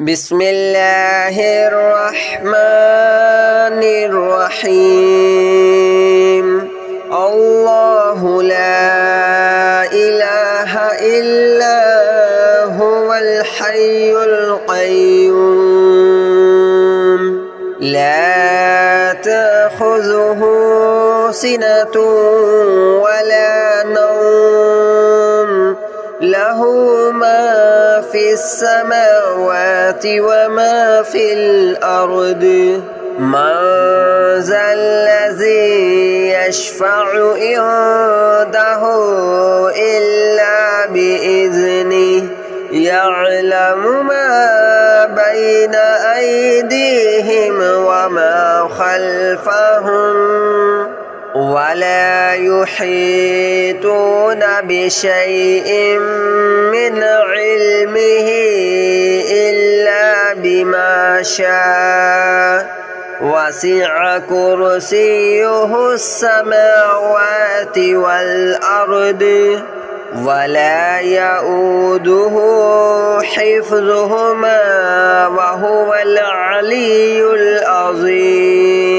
بسم الله الرحمن الرحيم الله لا إله إلا هو الحي القيوم لا تأخذه سنة ولا نوم له ما في السماوات وما في الأرض من ذا الذي يشفع عنده إلا بإذنه يعلم ما بين أيديهم وما خلفهم ولا يحيطون بشيء من علمه إلا بما شاء وسع كرسيه السماوات والأرض ولا يؤوده حفظهما وهو العلي العظيم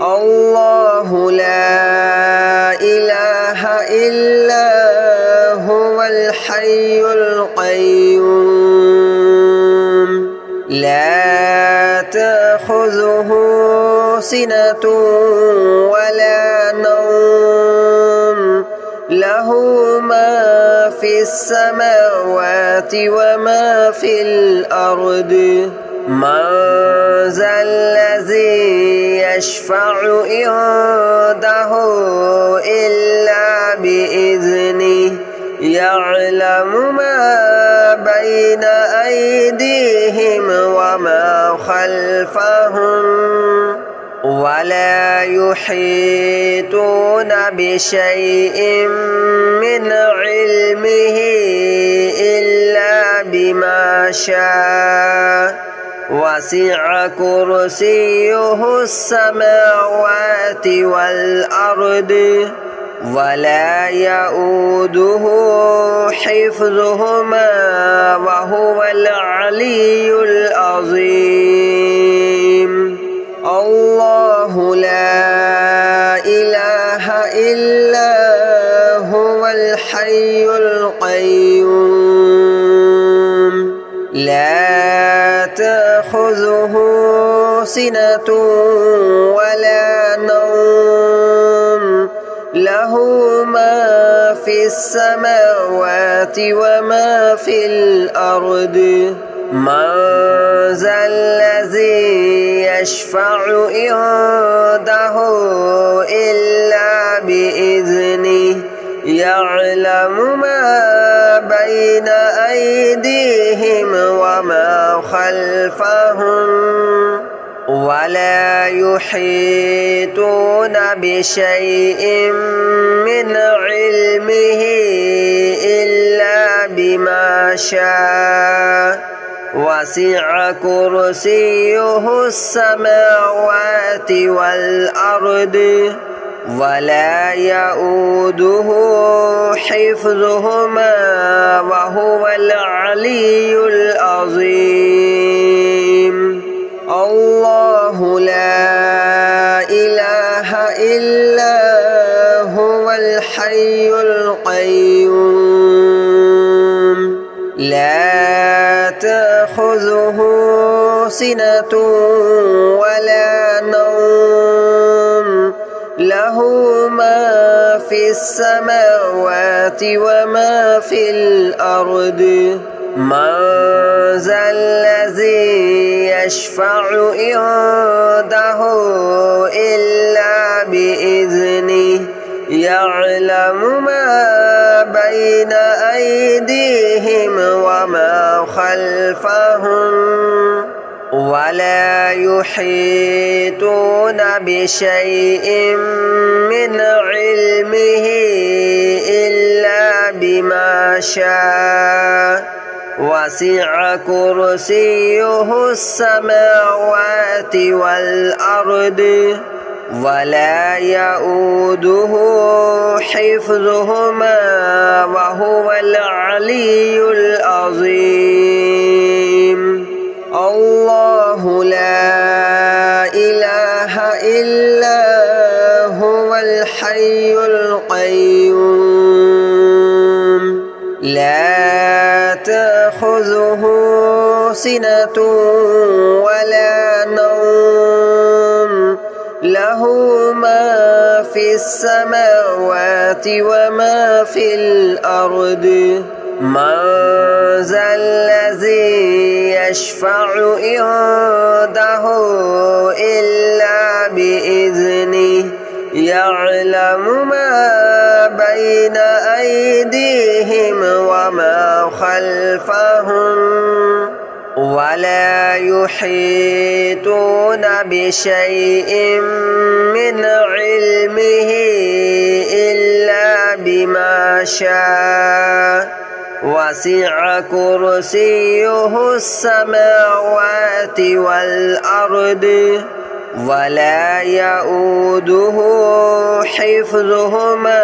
الله لا إله إلا هو الحي القيوم لا تأخذه سنة ولا نوم له ما في السماوات وما في الأرض من ذا الذي يشفع عنده إلا بإذنه يعلم ما بين أيديهم وما خلفهم ولا يحيطون بشيء من علمه إلا بما شاء وسع كرسيه السماوات والأرض ولا يؤوده حفظهما وهو العلي العظيم الله لا إله إلا هو الحي القيوم لا تأخذه سنة ولا نوم له ما في السماوات وما في الأرض من ذا الذي يشفع عنده إلا بإذنه يعلم ما بين أيديهم وما خلفهم ولا يحيطون بشيء من علمه إلا بما شاء وسع كرسيه السماوات والأرض ولا يؤوده حفظهما وهو العلي العظيم الله لا إله إلا هو الحي القيوم لا تأخذه سنة ولا نوم له ما في السماوات وما في الأرض من ذا الذي يشفع عنده إلا بإذنه يعلم ما بين أيديهم وما خلفهم ولا يحيطون بشيء من علمه إلا بما شاء وسع كرسيه السماوات والأرض ولا يؤوده حفظهما وهو العلي العظيم. تأخذه سنة ولا نوم له ما في السماوات وما في الأرض من ذا الذي يشفع عنده إلا بإذنه يعلم ما بين أيديهم وما خلفهم ولا يحيطون بشيء من علمه إلا بما شاء وسع كرسيه السماوات والأرض ولا يؤوده حفظهما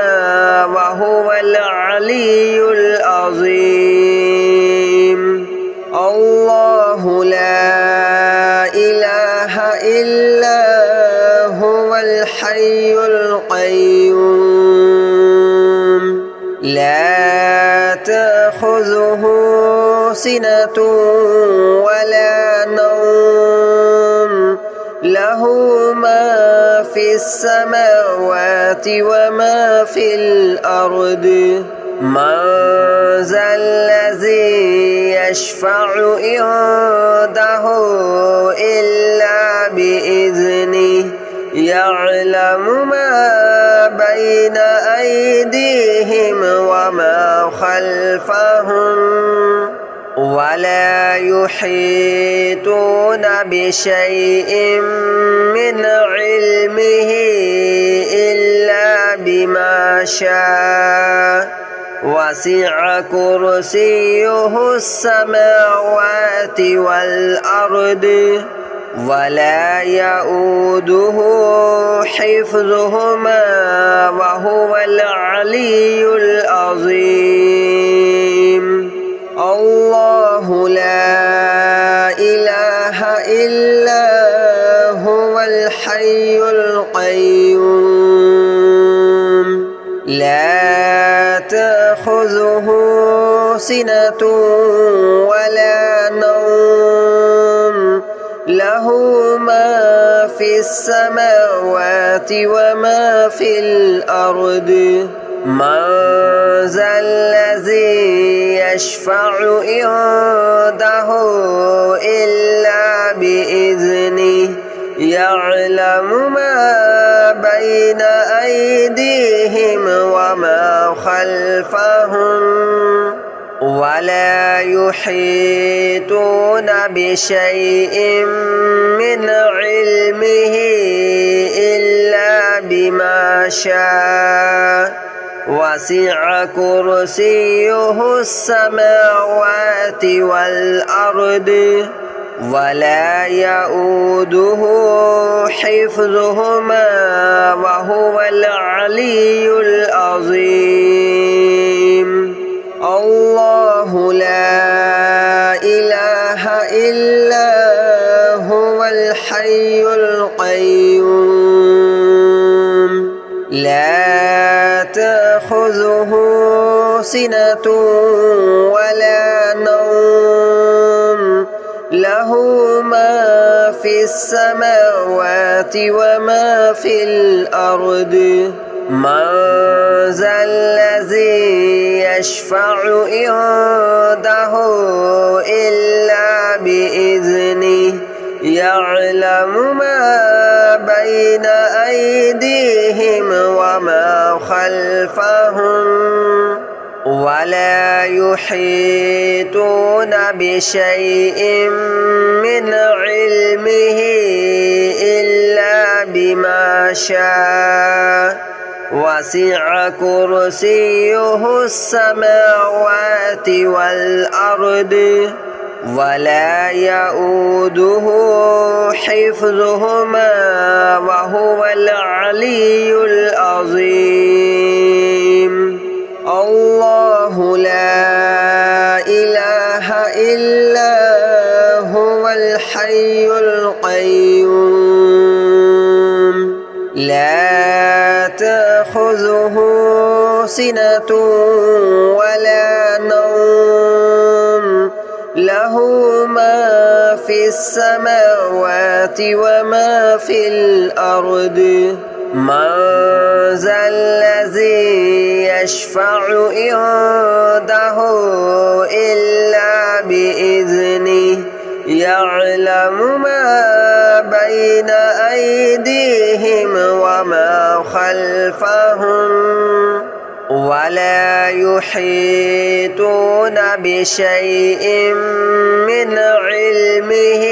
وهو العلي العظيم الله لا إله إلا هو الحي القيوم لا تأخذه سنة ولا نوم له ما في السماوات وما في الأرض من ذا الذي يشفع عنده إلا بإذنه يعلم ما بين أيديهم وما خلفهم ولا يحيطون بشيء من علمه إلا بما شاء وسع كرسيه السماوات والأرض ولا يؤوده حفظهما وهو العلي العظيم الله لا إله إلا هو الحي القيوم لا تأخذه سنة ولا نوم له ما في السماوات وما في الأرض من ذا الذي يشفع عنده إلا بإذنه يعلم ما بين أيديهم وما خلفهم ولا يحيطون بشيء من علمه إلا بما شاء وسع كرسيه السماوات والأرض ولا يؤوده حفظهما وهو العلي العظيم الله لا إله إلا هو الحي القيوم لا تأخذه سنة ولا نوم له ما في السماوات وما في الأرض من ذا الذي يشفع عنده إلا بإذنه يعلم ما بين أيديهم وما خلفهم ولا يحيطون بشيء من علمه إلا بما شاء وسع كرسيه السماوات والأرض ولا يؤوده حفظهما وهو العلي العظيم الله لا إله إلا هو الحي القيوم لا تأخذه سنة ولا نوم له له ما في السماوات وما في الأرض من ذا الذي يشفع عنده إلا بإذنه يعلم ما بين أيديهم وما خلفهم ولا يحيطون بشيء من علمه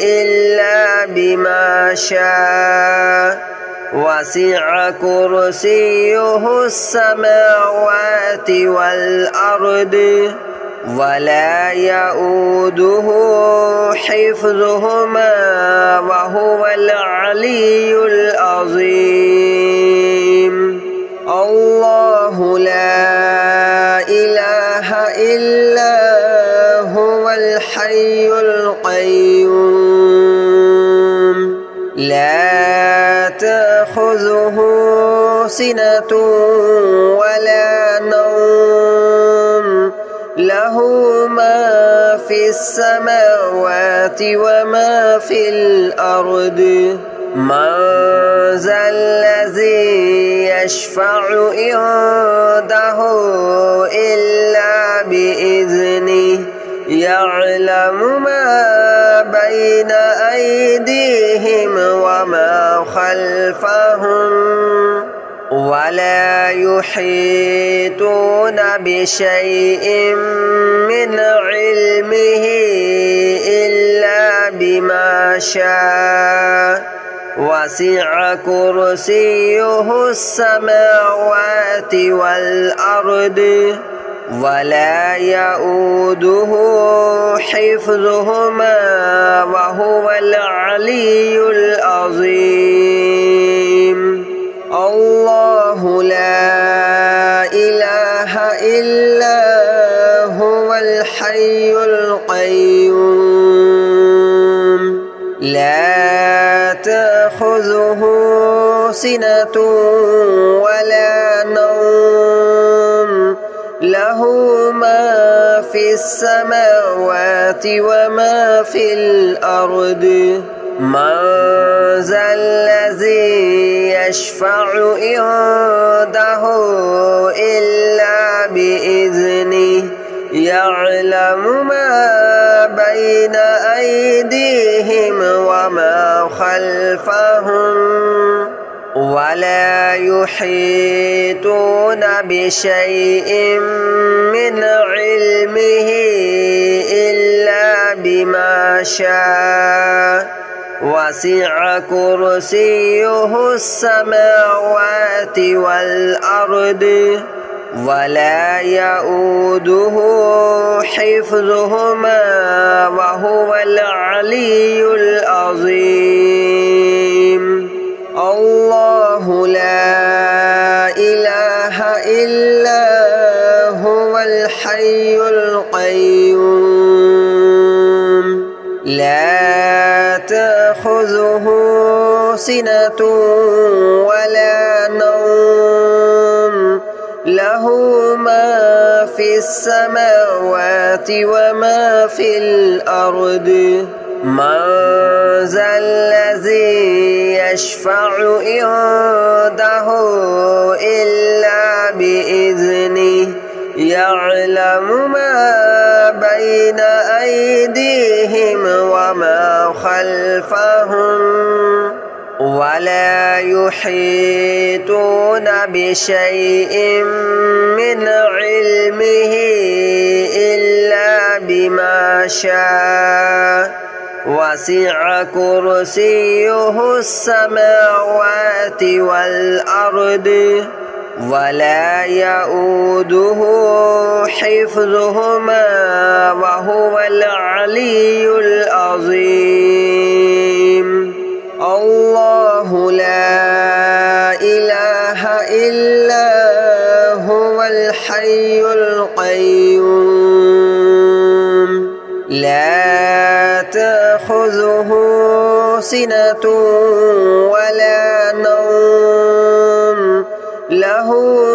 إلا بما شاء وسع كرسيه السماوات والأرض ولا يؤوده حفظهما وهو العلي العظيم الله لا إله إلا هو الحي القيوم لا تأخذه سنة ولا نوم له ما في السماوات وما في الأرض من ذا الذي يشفع عنده إلا بإذنه يعلم ما بين أيديهم وما خلفهم ولا يحيطون بشيء من علمه إلا بما شاء وسع كرسيه السماوات والأرض ولا يؤوده حفظهما وهو العلي العظيم الله لا إله إلا هو الحي القيوم لا تأخذه سنة ولا نوم له ما في السماوات وما في الأرض من ذا الذي يشفع عنده إلا بإذنه يعلم ما بين أيديهم وما خلفهم ولا يحيطون بشيء من علمه إلا بما شاء وسع كرسيه السماوات والأرض ولا يؤوده حفظهما وهو العلي العظيم الله لا إله إلا هو الحي القيوم لا تأخذه سنة ولا نوم له ما في السماوات وما في الأرض من ذا الذي يشفع عنده إلا بإذنه يعلم ما بين أيديهم وما خلفهم ولا يحيطون بشيء من علمه إلا بما شاء وسع كرسيه السماوات والأرض ولا يؤوده حفظهما وهو العلي العظيم الله لا إله إلا هو الحي القيوم لا تأخذه سنة ولا نوم له له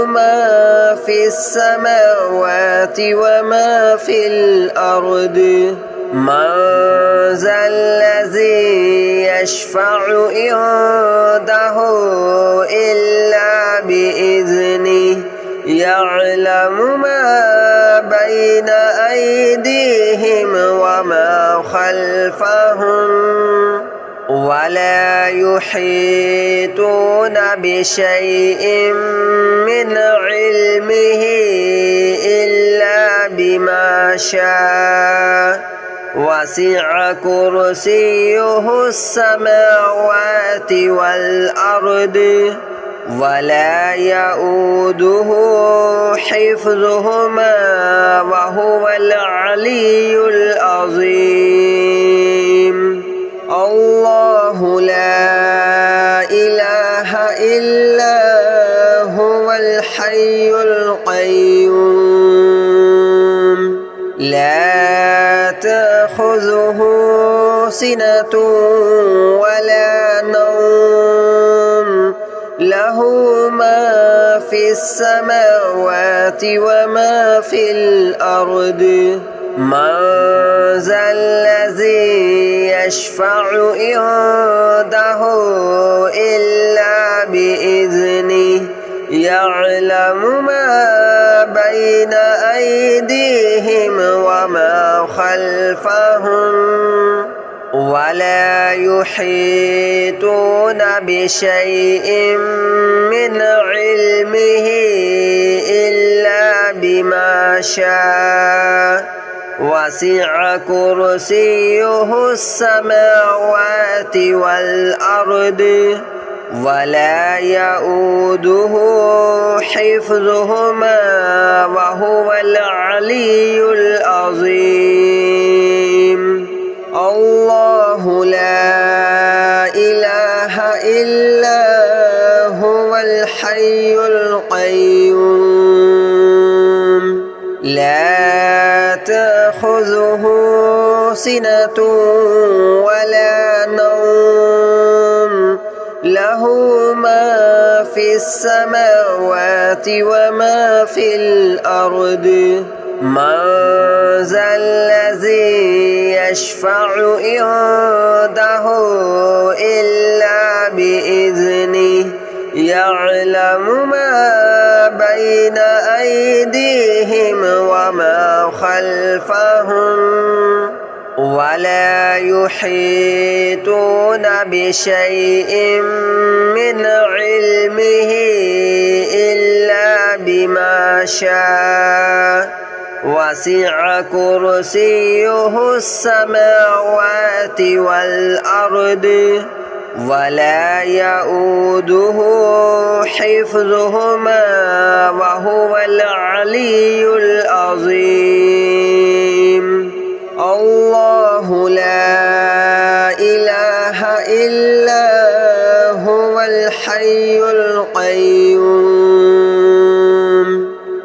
ما في السماوات وما في الأرض من ذا الذي يشفع عنده إلا بإذنه يعلم ما بين أيديهم وما خلفهم ولا يحيطون بشيء من علمه إلا بما شاء وسع كرسيه السماوات والأرض ولا يؤوده حفظهما وهو العلي العظيم الله لا إله إلا هو الحي القيوم لا تأخذه سنة ولا نوم له ما في السماوات وما في الأرض من ذا الذي يشفع عنده إلا بإذنه يعلم ما بين أيديهم وما خلفهم ولا يحيطون بشيء من علمه إلا بما شاء وسع كرسيه السماوات والأرض ولا يؤوده حفظهما وهو العلي العظيم الله لا إله إلا هو الحي القيوم لا تأخذه سنة ولا نوم له ما في السماوات وما في الأرض من ذا الذي يشفع عنده إلا بإذنه يعلم ما بين أيديهم وما خلفهم ولا يحيطون بشيء من علمه إلا بما شاء وسع كرسيه السماوات والأرض ولا يؤوده حفظهما وهو العلي العظيم الله لا إله إلا هو الحي القيوم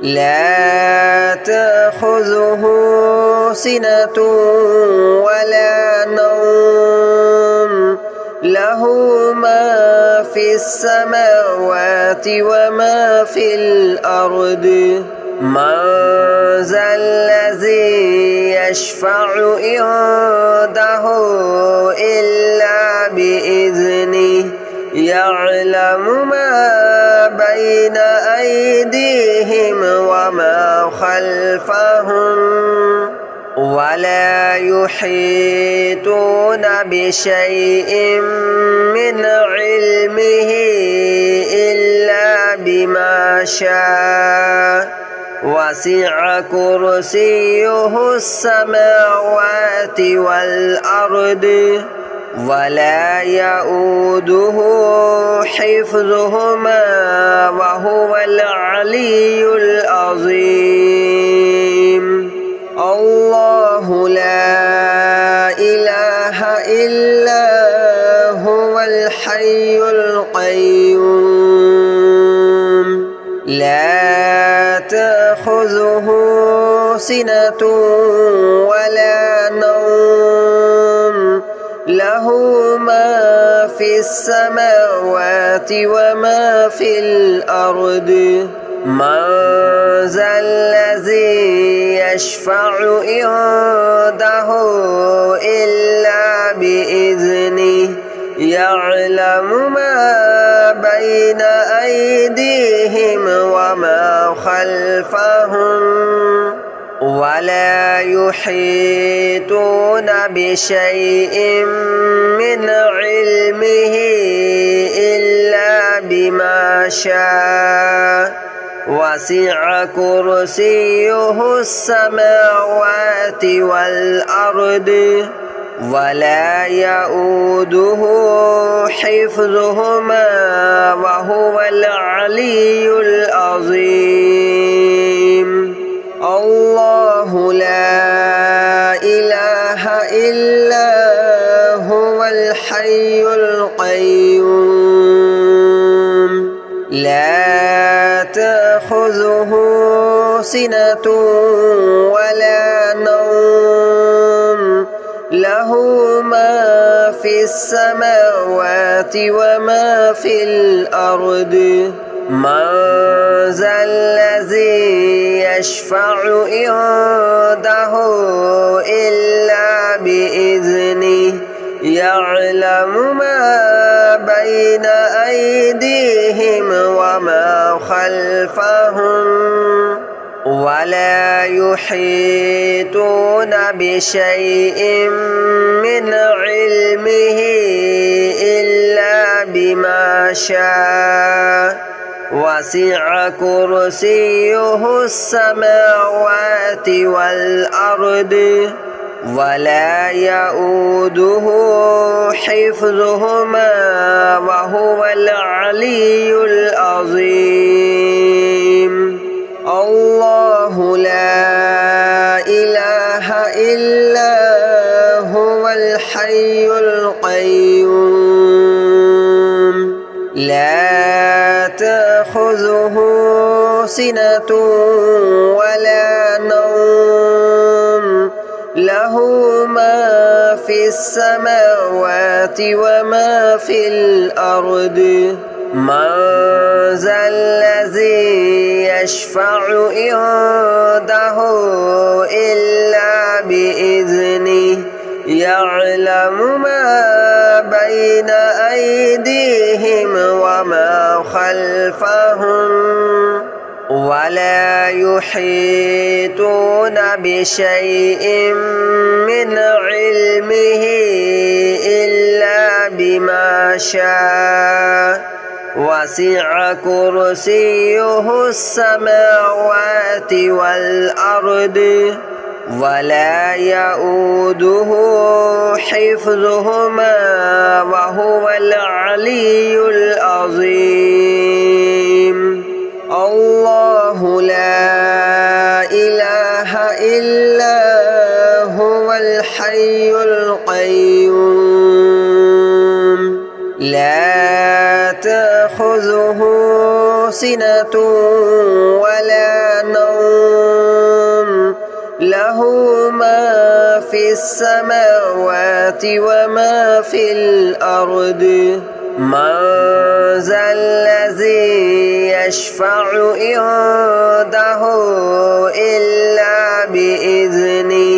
لا تأخذه سنة ولا نوم له ما في السماوات وما في الأرض من ذا الذي يشفع عنده إلا بإذنه يعلم ما بين أيديهم وما خلفهم ولا يحيطون بشيء من علمه إلا بما شاء وسع كرسيه السماوات والأرض ولا يؤوده حفظهما وهو العلي العظيم الله لا إله إلا هو الحي القيوم لا تأخذه سنة ولا نوم له ما في السماوات وما في الأرض من ذا الذي يشفع عنده إلا بإذنه يعلم ما بين أيديهم وما خلفهم ولا يحيطون بشيء من علمه إلا بما شاء وسع كرسيه السماوات والأرض ولا يؤوده حفظهما وهو العلي العظيم الله لا إله إلا هو الحي القيوم لا تأخذه سنة ولا نوم له ما في السماوات وما في الأرض من ذا الذي يشفع عنده إلا بإذنه يعلم ما بين أيديهم وما خلفهم ولا يحيطون بشيء من علمه إلا بما شاء وسع كرسيه السماوات والأرض ولا يؤوده حفظهما وهو العلي العظيم الله لا إله إلا هو الحي القيوم لا تأخذه سنة ولا نوم له ما في السماوات وما في الأرض من ذا الذي يشفع عنده إلا بإذنه يعلم ما بين أيديهم وما خلفهم ولا يحيطون بشيء من علمه إلا بما شاء وسع كرسيه السماوات والأرض ولا يؤوده حفظهما وهو العلي العظيم الله لا إله إلا هو الحي القيوم لا تأخذه سنة ولا نوم له ما في السماوات وما في الأرض من ذا الذي يشفع عنده إلا بإذنه